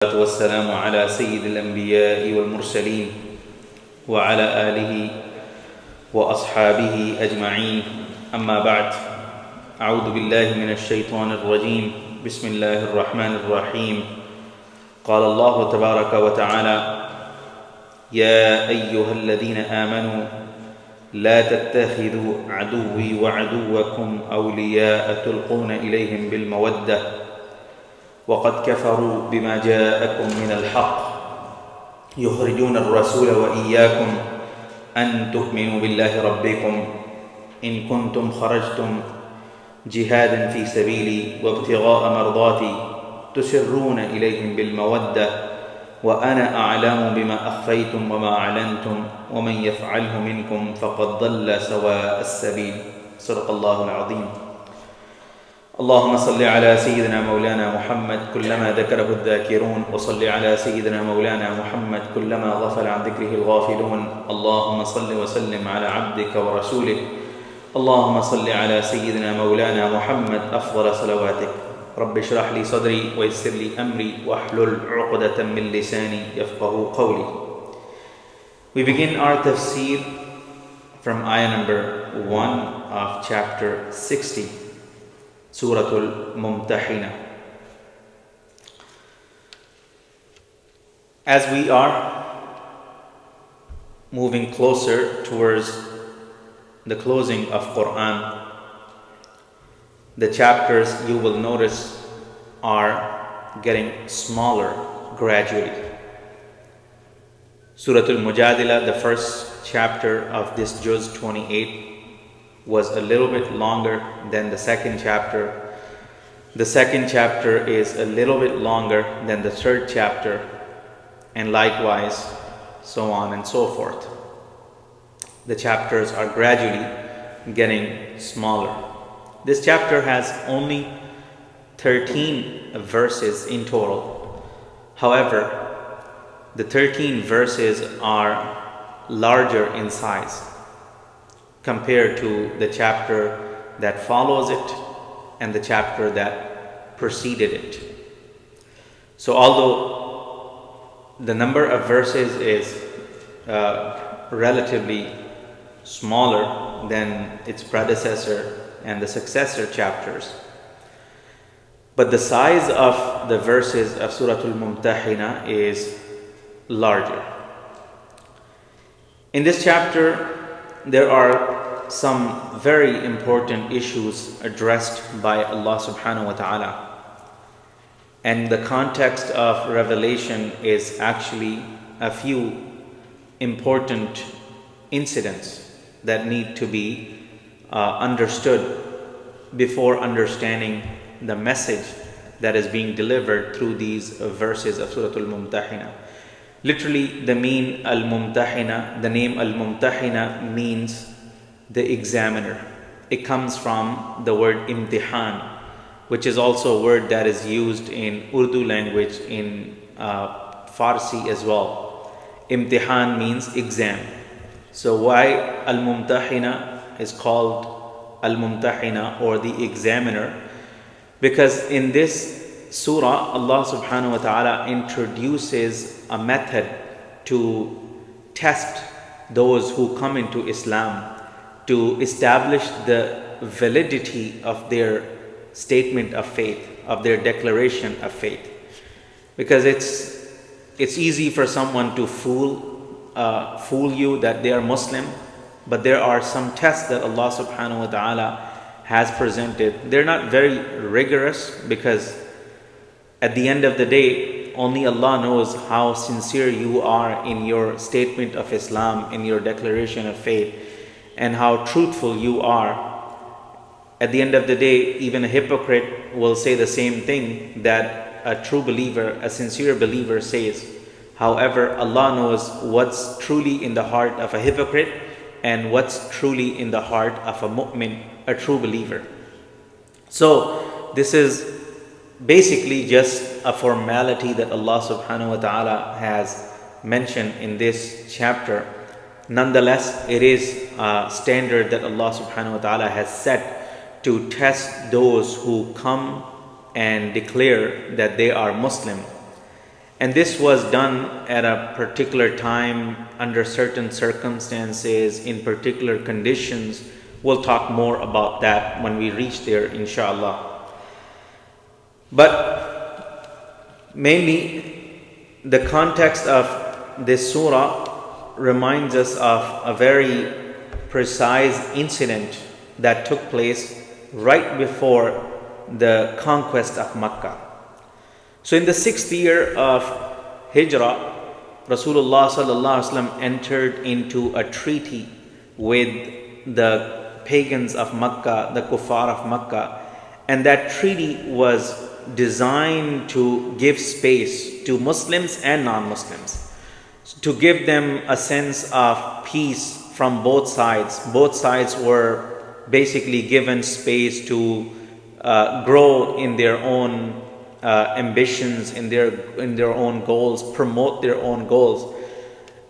والسلام على سيد الأنبياء والمرسلين وعلى آله وأصحابه أجمعين أما بعد أعوذ بالله من الشيطان الرجيم بسم الله الرحمن الرحيم قال الله تبارك وتعالى يا أيها الذين آمنوا لا تتخذوا عدوي وعدوكم أولياء تلقون إليهم بالمودة وقد كفروا بما جاءكم من الحق يخرجون الرسول وإياكم أن تؤمنوا بالله ربكم إن كنتم خرجتم جهادا في سبيلي وابتغاء مرضاتي تسرون إليهم بالمودة وأنا أعلم بما أخفيتم وما أعلنتم ومن يفعله منكم فقد ضل سواء السبيل صدق الله العظيم. اللهم صل على سيدنا مولانا محمد كلما ذكره الذاكرون وصل على سيدنا مولانا محمد كلما غفل عن ذكره الغافلون. اللهم صل وسلم على عبدك ورسولك. اللهم صل على سيدنا مولانا محمد أفضل صلواتك. رب اشرح لي صدري ويسر لي أمري واحلل عقدة من لساني يفقه قولي. We begin our tafseer from ayah number 1 of chapter 60, Suratul Mumtahina. As we are moving closer towards the closing of Quran, the chapters you will notice are getting smaller gradually. Suratul Mujadila, the first chapter of this Juz 28, was a little bit longer than the second chapter. The second chapter is a little bit longer than the third chapter, and likewise, so on and so forth. The chapters are gradually getting smaller. This chapter has only 13 verses in total. However, the 13 verses are larger in size compared to the chapter that follows it and the chapter that preceded it. So although the number of verses is relatively smaller than its predecessor and the successor chapters, but the size of the verses of Suratul Mumtahina is larger. In this chapter, there are some very important issues addressed by Allah subhanahu wa ta'ala. And the context of revelation is actually a few important incidents that need to be understood before understanding the message that is being delivered through these verses of Suratul Mumtahina. Literally, the name Al-Mumtahina means the examiner. It comes from the word imtihan, which is also a word that is used in Urdu language, in Farsi as well. Imtihan means exam. So why Al-Mumtahina is called Al-Mumtahina, or the examiner? Because in this surah, Allah subhanahu wa ta'ala introduces a method to test those who come into Islam, to establish the validity of their statement of faith, of their declaration of faith. Because it's easy for someone to fool you that they are Muslim, but there are some tests that Allah subhanahu wa ta'ala has presented. They're not very rigorous, because at the end of the day, only Allah knows how sincere you are in your statement of Islam, in your declaration of faith, and how truthful you are. At the end of the day, even a hypocrite will say the same thing that a true believer, a sincere believer says. However, Allah knows what's truly in the heart of a hypocrite and what's truly in the heart of a mu'min, a true believer. So this is basically just a formality that Allah subhanahu wa ta'ala has mentioned in this chapter. Nonetheless, it is a standard that Allah subhanahu wa ta'ala has set to test those who come and declare that they are Muslim. And this was done at a particular time, under certain circumstances, in particular conditions. We'll talk more about that when we reach there, inshallah. But mainly, the context of this surah reminds us of a very precise incident that took place right before the conquest of Makkah. So in the 6th year of Hijrah, Rasulullah sallallahu alaihi wasallam entered into a treaty with the pagans of Makkah, the kuffar of Makkah, and that treaty was designed to give space to Muslims and non-Muslims, to give them a sense of peace from both sides. Both sides were basically given space to grow in their own ambitions, in their own goals, promote their own goals.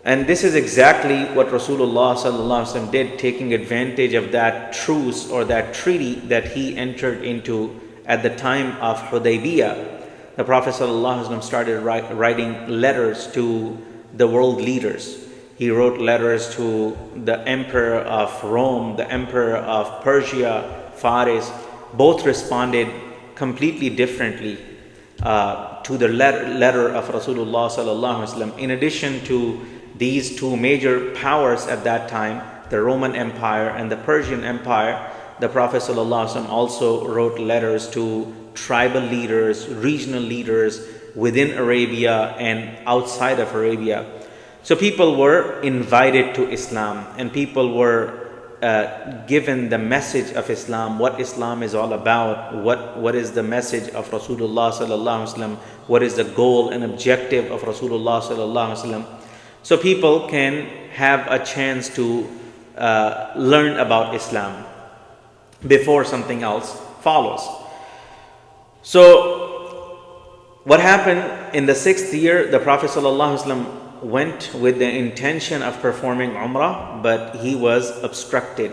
And this is exactly what Rasulullah sallallahu alaihi wasallam did, taking advantage of that truce or that treaty that he entered into at the time of Hudaybiyah. The Prophet sallallahu alaihi wasallam started writing letters to the world leaders. He wrote letters to the emperor of Rome, the emperor of Persia, Faris. Both responded completely differently to the letter of Rasulullah sallallahu alaihi wasallam. In addition to these two major powers at that time, the Roman Empire and the Persian Empire, the Prophet sallallahu alaihi wasallam also wrote letters to tribal leaders, regional leaders within Arabia and outside of Arabia. So people were invited to Islam, and people were given the message of Islam, what Islam is all about, what is the message of Rasulullah sallallahu alaihi wasallam, what is the goal and objective of Rasulullah sallallahu alaihi wasallam. So people can have a chance to learn about Islam before something else follows. So what happened in the 6th year, the Prophet sallallahu alaihi wasallam went with the intention of performing Umrah, but he was obstructed.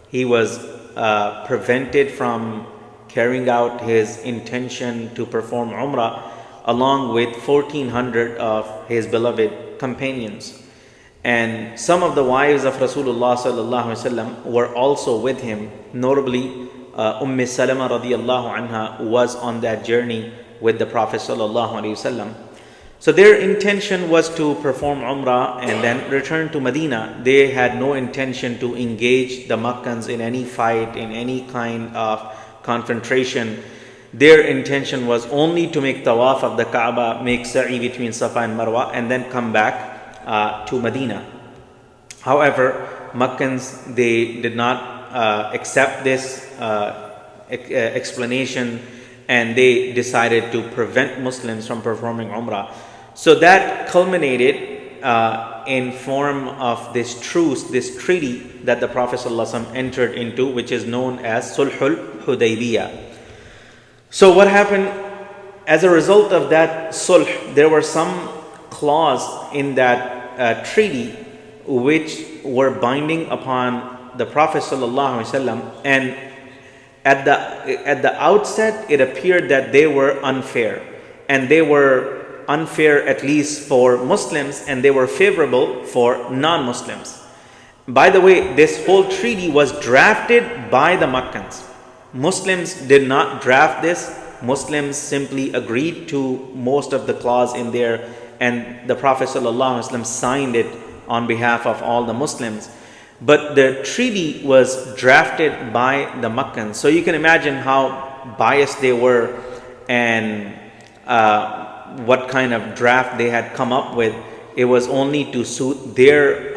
He was prevented from carrying out his intention to perform Umrah along with 1,400 of his beloved companions. And some of the wives of Rasulullah sallallahu alaihi wasallam were also with him. Notably, Salama radiyallahu anha was on that journey with the Prophet sallallahu alaihi wasallam. So their intention was to perform Umrah and then return to Medina. They had no intention to engage the Makkans in any fight, in any kind of confrontation. Their intention was only to make tawaf of the Kaaba, make sa'i between Safa and Marwa, and then come back to Medina. However, Makkans, they did not accept this explanation, and they decided to prevent Muslims from performing Umrah. So that culminated in form of this truce, this treaty that the Prophet ﷺ entered into, which is known as Sulhul Hudaybiyah. So what happened as a result of that sulh? There were some clause in that treaty which were binding upon the Prophet ﷺ, and at the outset it appeared that they were unfair, and they were unfair at least for Muslims, and they were favorable for non-Muslims. By the way, this whole treaty was drafted by the Makkans. Muslims did not draft this. Muslims simply agreed to most of the clause in there, and the Prophet ﷺ signed it on behalf of all the Muslims. But the treaty was drafted by the Makkans. So you can imagine how biased they were, and what kind of draft they had come up with. It was only to suit their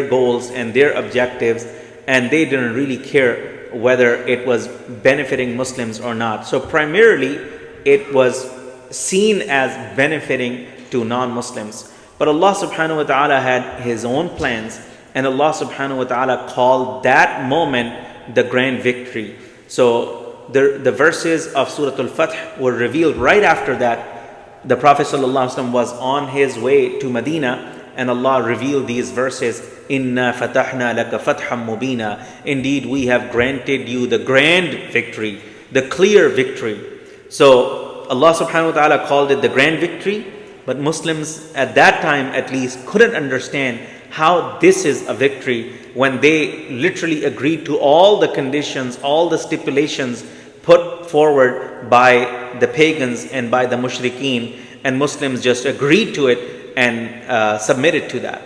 goals and their objectives, and they didn't really care whether it was benefiting Muslims or not. So primarily it was seen as benefiting to non-Muslims. But Allah subhanahu wa ta'ala had His own plans, and Allah subhanahu wa ta'ala called that moment the grand victory. So the verses of Surah Al-Fath were revealed right after that. The Prophet ﷺ was on his way to Medina, and Allah revealed these verses. Inna fatahna laka fatham mubina. Indeed, we have granted you the grand victory, the clear victory. So Allah subhanahu wa ta'ala called it the grand victory, but Muslims at that time at least couldn't understand how this is a victory when they literally agreed to all the conditions, all the stipulations put forward by the pagans and by the mushrikeen, and Muslims just agreed to it and submitted to that.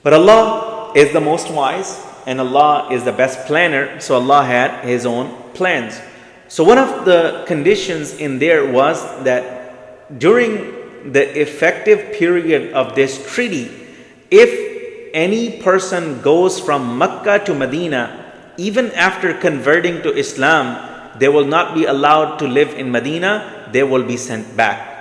But Allah is the most wise and Allah is the best planner, so Allah had His own plans. So one of the conditions in there was that during the effective period of this treaty, if any person goes from Mecca to Medina, even after converting to Islam, they will not be allowed to live in Medina, they will be sent back.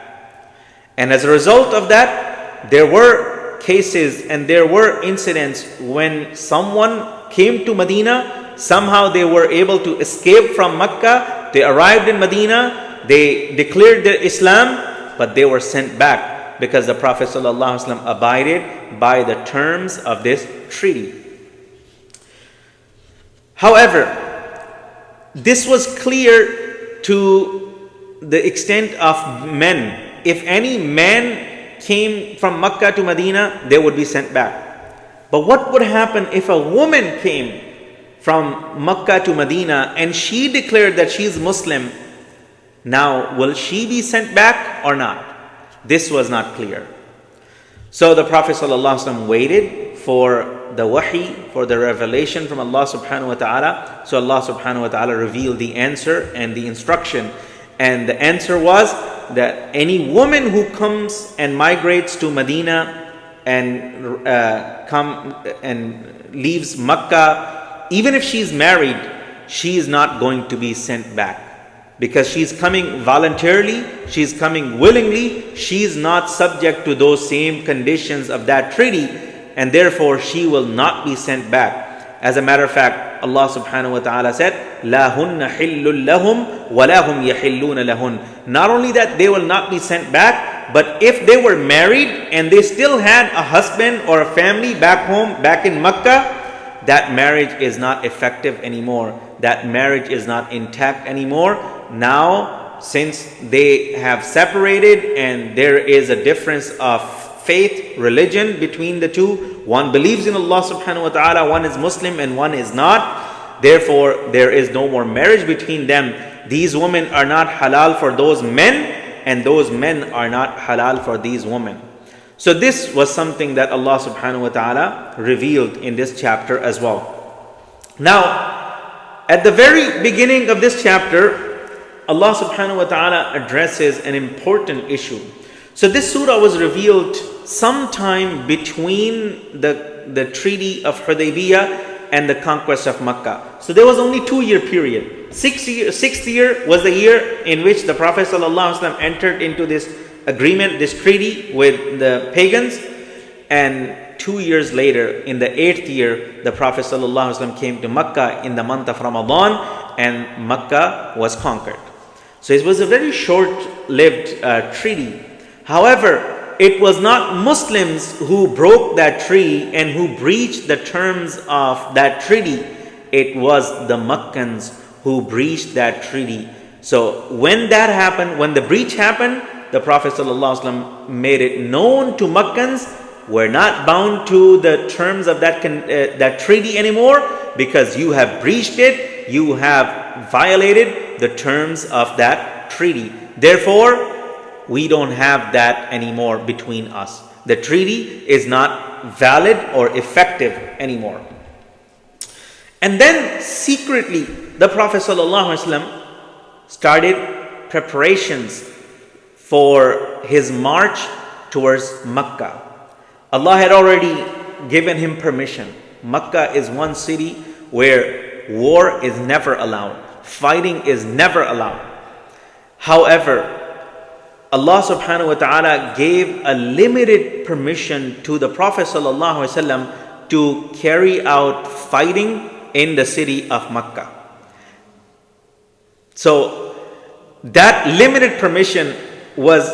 And as a result of that, there were cases and there were incidents when someone came to Medina, somehow they were able to escape from Mecca, they arrived in Medina, they declared their Islam, but they were sent back because the Prophet ﷺ abided by the terms of this treaty. However, this was clear to the extent of men. If any man came from Mecca to Medina, they would be sent back. But what would happen if a woman came from Mecca to Medina and she declared that she is Muslim? Now, will she be sent back or not? This was not clear. So the Prophet ﷺ waited for the wahi, for the revelation from Allah subhanahu wa ta'ala. So Allah subhanahu wa ta'ala revealed the answer and the instruction. And the answer was that any woman who comes and migrates to Medina and leaves Mecca, even if she is married, she is not going to be sent back. Because she is coming voluntarily, she is coming willingly, she is not subject to those same conditions of that treaty, and therefore she will not be sent back. As a matter of fact, Allah subhanahu wa ta'ala said, لَا هُنَّ حِلٌّ لَهُمْ وَلَا هُمْ يَحِلُّونَ لَهُنْ. Not only that they will not be sent back, but if they were married and they still had a husband or a family back home, back in Mecca, that marriage is not effective anymore. That marriage is not intact anymore. Now, since they have separated and there is a difference of faith, religion between the two, one believes in Allah subhanahu wa ta'ala, one is Muslim and one is not, therefore there is no more marriage between them. These women are not halal for those men, and those men are not halal for these women. So this was something that Allah subhanahu wa ta'ala revealed in this chapter as well. Now, at the very beginning of this chapter, Allah subhanahu wa ta'ala addresses an important issue. So this surah was revealed sometime between the treaty of Hudaybiyah and the conquest of Mecca. So there was only 2-year period. Sixth year was the year in which the Prophet ﷺ entered into this agreement, this treaty with the pagans. And 2 years later, in the 8th year, the Prophet ﷺ came to Mecca in the month of Ramadan, and Mecca was conquered. So it was a very short-lived treaty. However, it was not Muslims who broke that treaty and who breached the terms of that treaty. It was the Meccans who breached that treaty. So when that happened, when the breach happened, the Prophet ﷺ made it known to Meccans, we're not bound to the terms of that treaty anymore, because you have breached it, you have violated the terms of that treaty. Therefore, we don't have that anymore between us. The treaty is not valid or effective anymore. And then secretly, the Prophet ﷺ started preparations for his march towards Mecca. Allah had already given him permission. Mecca is one city where war is never allowed. Fighting is never allowed. However, Allah subhanahu wa ta'ala gave a limited permission to the Prophet sallallahu alaihi wasallam to carry out fighting in the city of Mecca. So that limited permission was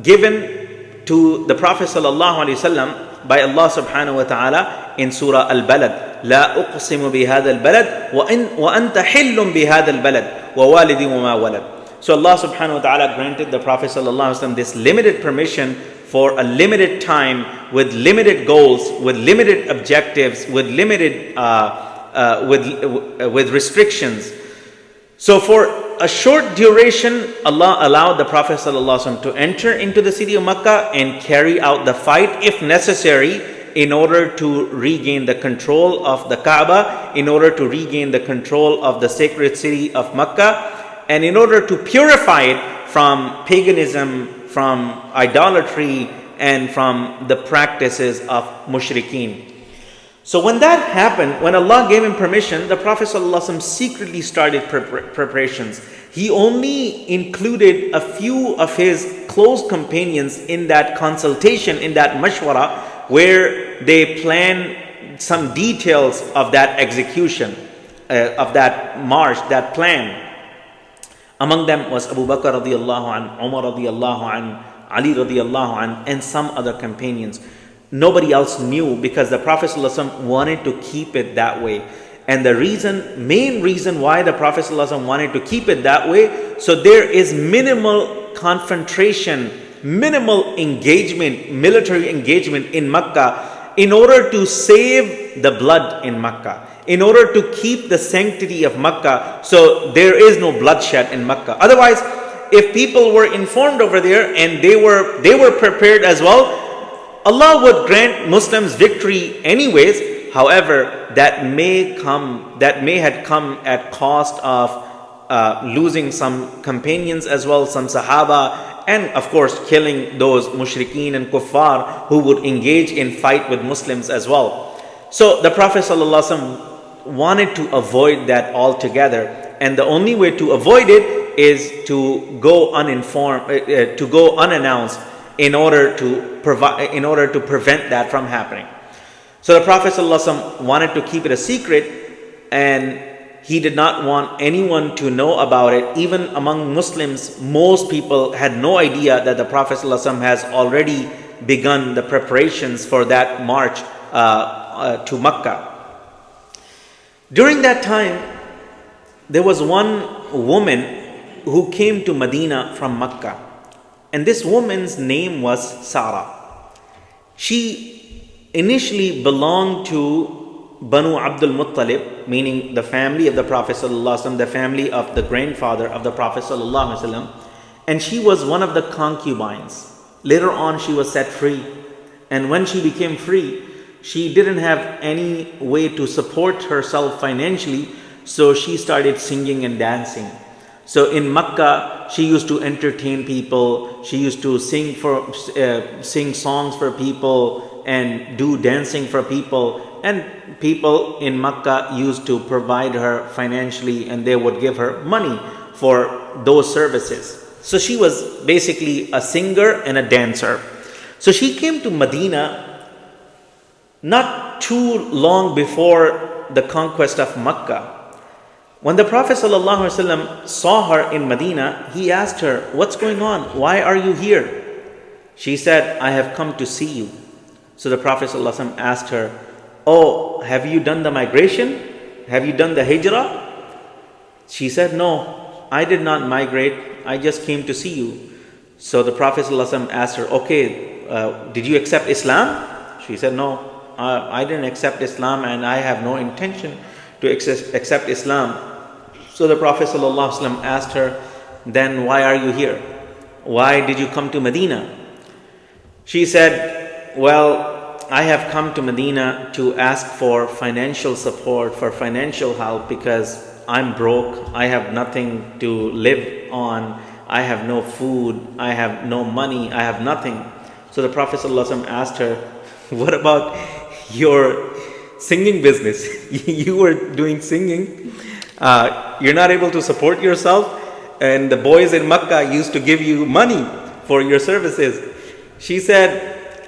given to the Prophet sallallahu alaihi wasallam by Allah subhanahu wa ta'ala in Surah Al-Balad. لا أقسم بهذا البلد وأنت حل بهذا البلد ووالد وما ولد. So Allah subhanahu wa ta'ala granted the Prophet sallallahu alaihi wasallam this limited permission for a limited time, with limited goals, with limited objectives, with limited with restrictions. So for a short duration, Allah allowed the Prophet ﷺ to enter into the city of Mecca and carry out the fight if necessary, in order to regain the control of the Kaaba, in order to regain the control of the sacred city of Mecca, and in order to purify it from paganism, from idolatry, and from the practices of mushrikeen. So when that happened, when Allah gave him permission, the Prophet ﷺ secretly started preparations. He only included a few of his close companions in that consultation, in that mashwara, where they planned some details of that execution, of that march, that plan. Among them was Abu Bakr radiallahu anh, Umar radiallahu anh, Ali radiallahu anh, and some other companions. Nobody else knew, because the Prophet ﷺ wanted to keep it that way. And the main reason why the Prophet ﷺ wanted to keep it that way, so there is minimal confrontation, minimal engagement, military engagement in Mecca, in order to save the blood in Mecca, in order to keep the sanctity of Mecca, so there is no bloodshed in Mecca. Otherwise, if people were informed over there and they were prepared as well, Allah would grant Muslims victory anyways. However, that may have come at cost of losing some companions as well, some Sahaba, and of course killing those mushrikeen and kuffar who would engage in fight with Muslims as well. So the Prophet ﷺ wanted to avoid that altogether, and the only way to avoid it is to go uninformed, to go unannounced, in order to prevent that from happening. So the Prophet ﷺ wanted to keep it a secret, and he did not want anyone to know about it. Even among Muslims, most people had no idea that the Prophet ﷺ has already begun the preparations for that march to Mecca. During that time, there was one woman who came to Medina from Mecca. And this woman's name was Sarah. She initially belonged to Banu Abdul Muttalib, meaning the family of the Prophet ﷺ, the family of the grandfather of the Prophet ﷺ. And she was one of the concubines. Later on, she was set free. And when she became free, she didn't have any way to support herself financially, so she started singing and dancing. So in Mecca, she used to entertain people. She used to sing songs for people and do dancing for people. And people in Mecca used to provide her financially, and they would give her money for those services. So she was basically a singer and a dancer. So she came to Medina not too long before the conquest of Mecca. When the Prophet ﷺ saw her in Medina, he asked her, "What's going on? Why are you here?" She said, "I have come to see you." So the Prophet ﷺ asked her, "Oh, have you done the migration? Have you done the hijrah?" She said, "No, I did not migrate. I just came to see you." So the Prophet ﷺ asked her, "Okay, did you accept Islam?" She said, "No, I didn't accept Islam, and I have no intention to accept Islam." So the Prophet ﷺ asked her, "Then why are you here? Why did you come to Medina?" She said, "Well, I have come to Medina to ask for financial support, for financial help, because I'm broke. I have nothing to live on. I have no food. I have no money. I have nothing." So the Prophet ﷺ asked her, "What about your singing business? You were doing singing. You're not able to support yourself, and the boys in Mecca used to give you money for your services." She said,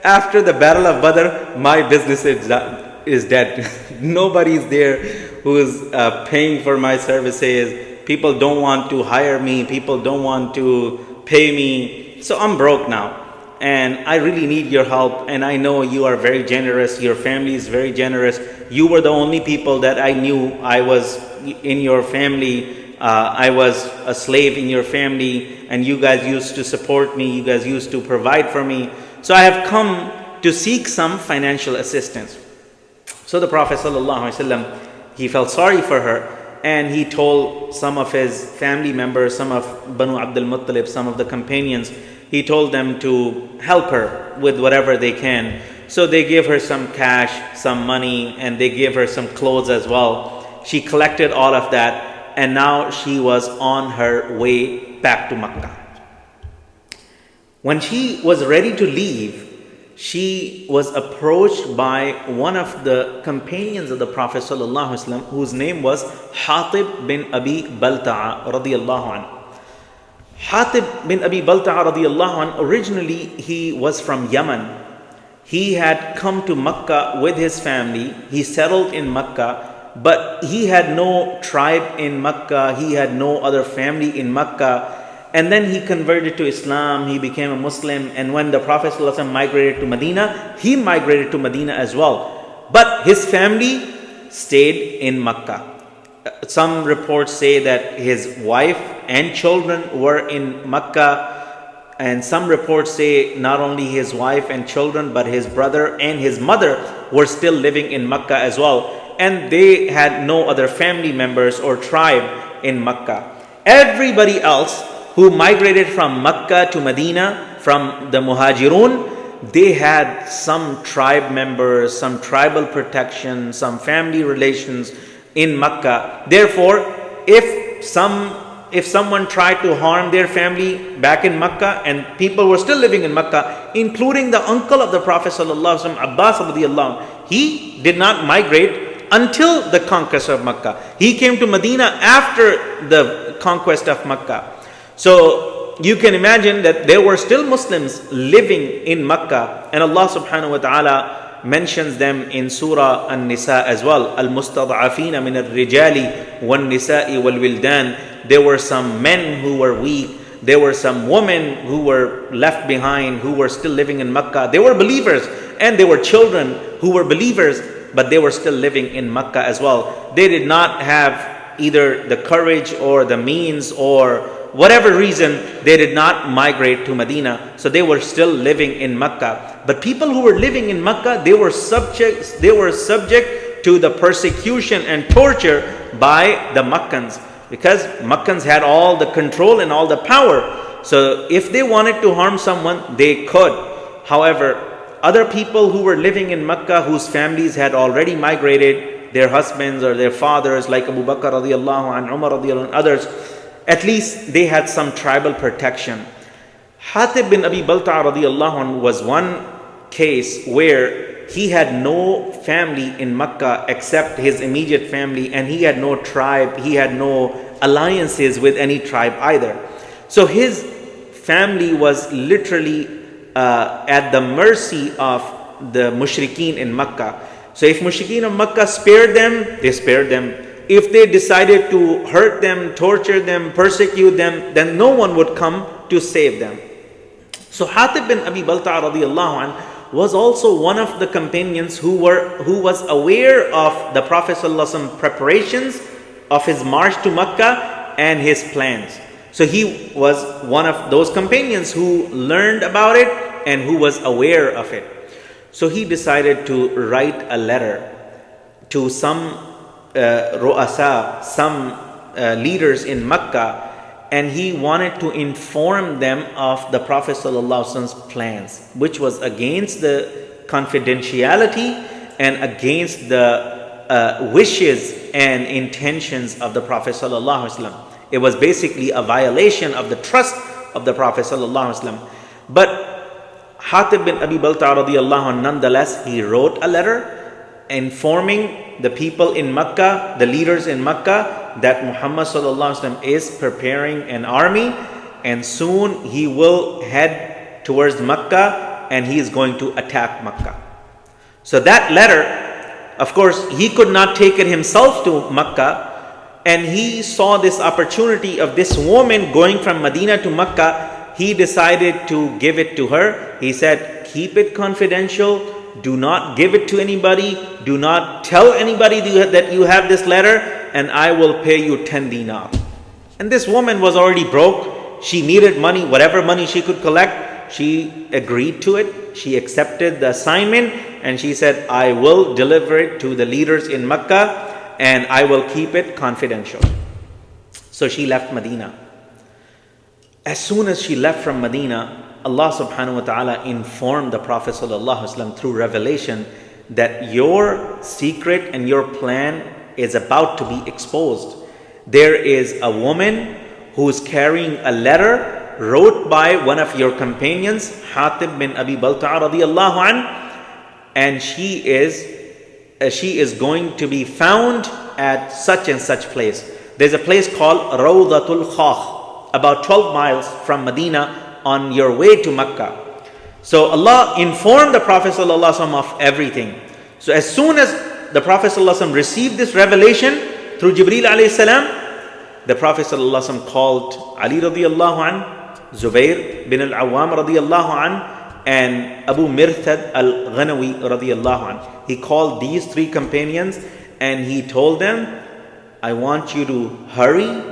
"After the Battle of Badr, my business is dead. Nobody's there who is paying for my services. People don't want to hire me. People don't want to pay me. So I'm broke now. And I really need your help. And I know you are very generous. Your family is very generous. You were the only people that I knew. I was in your family I was a slave in your family and you guys used to support me, you guys used to provide for me. So I have come to seek some financial assistance. So the Prophet ﷺ, he felt sorry for her, and he told some of his family members, some of Banu Abdul Muttalib, some of the companions, he told them to help her with whatever they can. So they gave her some cash, some money, and they gave her some clothes as well. She collected all of that, and now she was on her way back to Makkah. When she was ready to leave, she was approached by one of the companions of the Prophet ﷺ, whose name was Hatib bin Abi Balta'a radiyallahu anhu. Hatib bin Abi Balta'a radiyallahu anhu, originally he was from Yemen. He had come to Makkah with his family. He settled in Makkah, but he had no tribe in Makkah. He had no other family in Makkah. And then he converted to Islam, he became a Muslim, and when the Prophet ﷺ migrated to Medina, he migrated to Medina as well. But his family stayed in Makkah. Some reports say that his wife and children were in Makkah, and some reports say not only his wife and children, but his brother and his mother were still living in Makkah as well. And they had no other family members or tribe in Makkah. Everybody else who migrated from Makkah to Medina, from the Muhajirun, they had some tribe members, some tribal protection, some family relations in Makkah. Therefore, if someone tried to harm their family back in Makkah, and people were still living in Makkah, including the uncle of the Prophet ﷺ, Abbas radiyallahu anhu, he did not migrate until the conquest of Makkah. He came to Medina after the conquest of Makkah. So you can imagine that there were still Muslims living in Makkah, and Allah subhanahu wa ta'ala mentions them in Surah An-Nisa as well. Al-mustad'afina min al-rijali wal-nisa'i wal-wildan. There were some men who were weak. There were some women who were left behind, who were still living in Makkah. They were believers, and there were children who were believers, but they were still living in Makkah as well. They did not have either the courage or the means, or whatever reason, they did not migrate to Medina. So they were still living in Makkah. But people who were living in Makkah, they were subject to the persecution and torture by the Makkans, because Makkans had all the control and all the power. So if they wanted to harm someone, they could. However, other people who were living in Makkah, whose families had already migrated, their husbands or their fathers, like Abu Bakr radiyallahu anhu, Umar radiyallahu anhu, others, at least they had some tribal protection. Hatib bin Abi Balta'a radiyallahu anhu was one case where he had no family in Makkah except his immediate family, and he had no tribe, he had no alliances with any tribe either. So his family was literally at the mercy of the mushrikeen in Makkah. So if mushrikeen of Makkah spared them, they spared them. If they decided to hurt them, torture them, persecute them, then no one would come to save them. So Hatib bin Abi Balta'a radiyallahu anhu was also one of the companions who was aware of the Prophet ﷺ preparations of his march to Makkah and his plans. So he was one of those companions who learned about it and who was aware of it. So he decided to write a letter to some ru'asa, some leaders in Makkah, and he wanted to inform them of the Prophet ﷺ's plans, which was against the confidentiality and against the wishes and intentions of the Prophet ﷺ. It was basically a violation of the trust of the Prophet ﷺ. But Hatib bin Abi Balta'a radiyallahu anhu, nonetheless, he wrote a letter informing the people in Makkah, the leaders in Makkah, that Muhammad sallallahu alaihi wasallam is preparing an army, and soon he will head towards Makkah and he is going to attack Makkah. So that letter, of course, he could not take it himself to Makkah, and he saw this opportunity of this woman going from Medina to Makkah. He decided to give it to her. He said, keep it confidential. Do not give it to anybody. Do not tell anybody that you have this letter, and I will pay you 10 dinar. And this woman was already broke. She needed money, whatever money she could collect. She agreed to it. She accepted the assignment and she said, I will deliver it to the leaders in Mecca and I will keep it confidential. So she left Medina. As soon as she left from Medina, Allah subhanahu wa ta'ala informed the Prophet sallallahu alaihi wasallam through revelation that your secret and your plan is about to be exposed. There is a woman who is carrying a letter wrote by one of your companions, Hatib bin Abi Balta'a radiyallahu an, and she is going to be found at such and such place. There's a place called Rawdatul Khakh, about 12 miles from Medina on your way to Mecca. So Allah informed the Prophet sallallahu alaihi wasallam of everything. So as soon as the Prophet sallallahu alaihi wasallam received this revelation through Jibreel alayhi salam, the Prophet sallallahu alaihi wasallam called Ali radiyallahu an, Zubair bin al-Awwam radiyallahu an, and Abu Mirthad al-Ghanawi radiyallahu an. He called these three companions and he told them, I want you to hurry,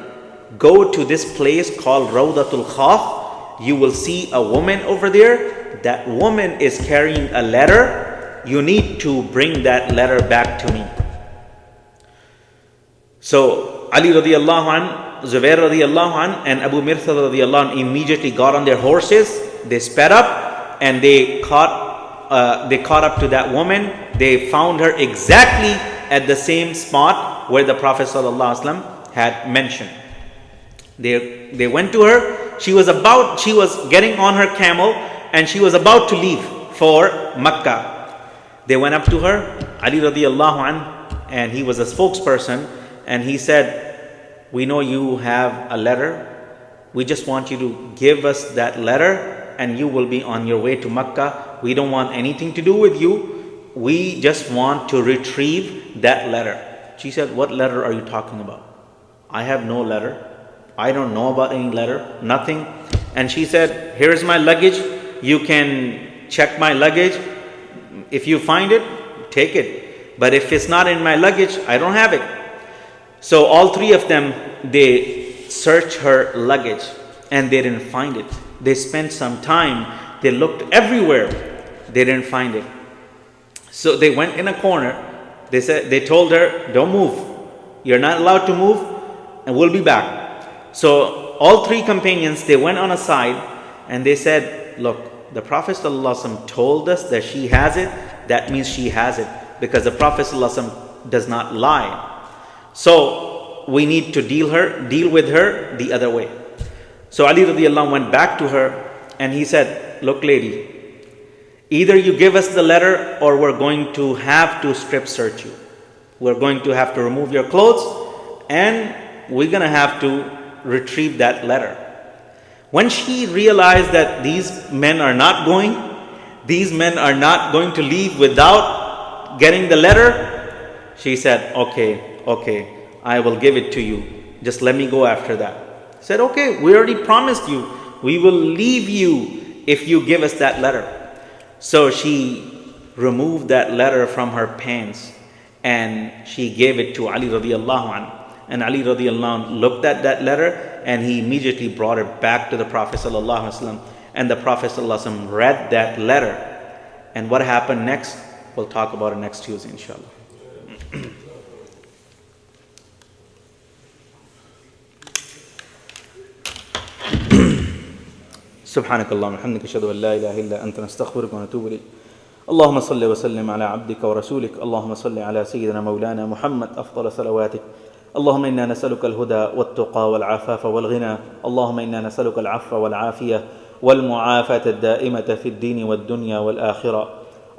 go to this place called Rawdatul Khakh. You will see a woman over there. That woman is carrying a letter. You need to bring that letter back to me. So Ali radiyallahu an, Zubair radiyallahu an, and Abu Mirthad radiyallahu an immediately got on their horses. They sped up and they caught up to that woman. They found her exactly at the same spot where the Prophet sallallahu alaihi wasallam had mentioned. They went to her. She was getting on her camel and she was about to leave for Mecca. They went up to her, Ali radiyallahu an, and he was a spokesperson, and he said, we know you have a letter. We just want you to give us that letter and you will be on your way to Mecca. We don't want anything to do with you. We just want to retrieve that letter. She said, what letter are you talking about? I have no letter. I don't know about any letter, nothing. And she said, here's my luggage. You can check my luggage. If you find it, take it. But if it's not in my luggage, I don't have it. So all three of them, they searched her luggage and they didn't find it. They spent some time. They looked everywhere. They didn't find it. So they went in a corner. They told her, don't move. You're not allowed to move and we'll be back. So all three companions, they went on a side and they said, look, the Prophet ﷺ told us that she has it. That means she has it, because the Prophet ﷺ does not lie. So we need to deal with her the other way. So Ali radiyallahu anh went back to her and he said, look lady, either you give us the letter or we're going to have to strip search you. We're going to have to remove your clothes and we're going to have to retrieve that letter. When she realized that these men are not going to leave without getting the letter, she said, okay, I will give it to you. Just let me go after that. He said, okay, we already promised you. We will leave you if you give us that letter. So she removed that letter from her pants and she gave it to Ali radiyallahu anh. And Ali radiyallahu anh looked at that letter and he immediately brought it back to the Prophet sallallahu alaihi wasallam. And the Prophet sallallahu alaihi wasallam read that letter. And what happened next, we'll talk about it next Tuesday, inshallah. سبحانك اللهم وبحمدك اشهد ان لا اله الا انت نستغفرك ونتوب اليك. اللهم صل وسلم على عبدك ورسولك. اللهم صل على سيدنا مولانا محمد افضل صلواتك. اللهم انا نسالك الهدى والتقى والعفاف والغنى. اللهم انا نسالك العفو والعافيه والمعافاه الدائمه في الدين والدنيا والاخره.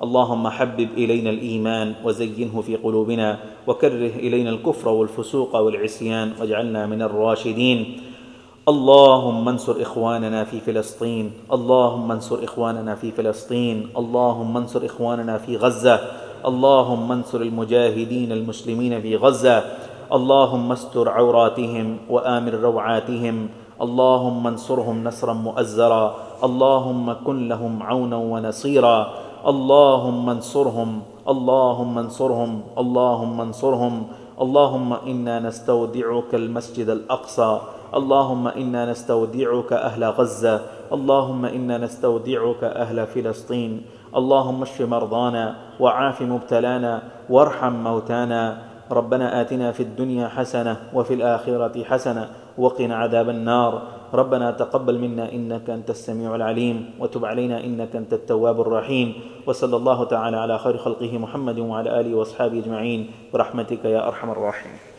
اللهم حبب الينا الايمان وزينه في قلوبنا وكره الينا الكفر والفسوق والعصيان واجعلنا من الراشدين. اللهم انصر إخواننا في فلسطين. اللهم انصر إخواننا في فلسطين. اللهم انصر إخواننا في غزة. اللهم انصر المجاهدين المسلمين في غزة. اللهم استر عوراتهم وآمن روعاتهم. اللهم انصرهم نصرا مؤزرا. اللهم كن لهم عونا ونصيرا. اللهم انصرهم. اللهم انصرهم. اللهم انصرهم. اللهم إنا نستودعك المسجد الأقصى اللهم إنا نستودعك أهل غزة، اللهم إنا نستودعك أهل فلسطين. اللهم اشف مرضانا وعاف مبتلانا وارحم موتانا. ربنا آتنا في الدنيا حسنة وفي الآخرة حسنة وقنا عذاب النار. ربنا تقبل منا إنك أنت السميع العليم، وتب علينا إنك أنت التواب الرحيم. وصلى الله تعالى على خير خلقه محمد وعلى آله وأصحابه أجمعين برحمتك يا أرحم الراحمين.